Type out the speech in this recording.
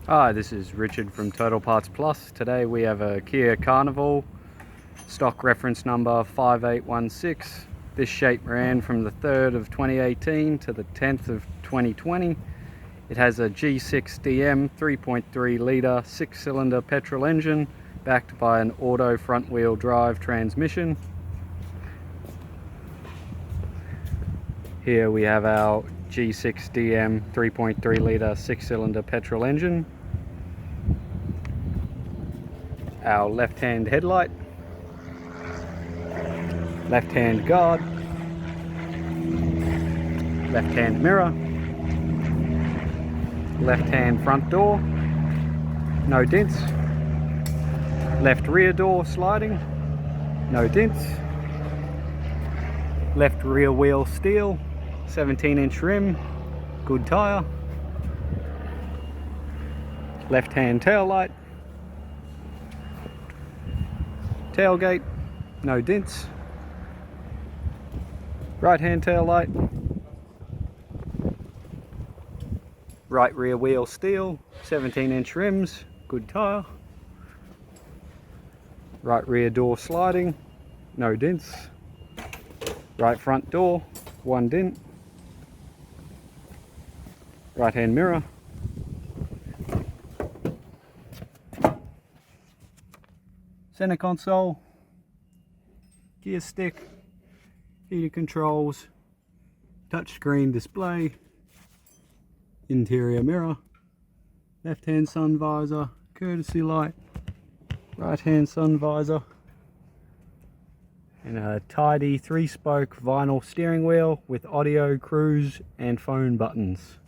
Hi, this is Richard from Total Parts Plus. Today we have a Kia Carnival, stock reference number 5816. This shape ran from the 3rd of 2018 to the 10th of 2020. It has a G6DM 3.3 litre 6-cylinder petrol engine backed by an auto front wheel drive transmission. Here we have our G6DM 3.3 litre 6-cylinder petrol engine, our left-hand headlight, left-hand guard, left-hand mirror, left-hand front door, no dents, left rear door sliding, no dents, left rear wheel steel, 17-inch rim, good tyre, left-hand tail light, tailgate, no dents, right-hand tail light, right rear wheel steel, 17-inch rims, good tyre, right rear door sliding, no dents, right front door, one dent, right hand mirror, center console, gear stick, heater controls, touchscreen display, interior mirror, left hand sun visor, courtesy light, right hand sun visor, and a tidy 3-spoke vinyl steering wheel with audio, cruise and phone buttons.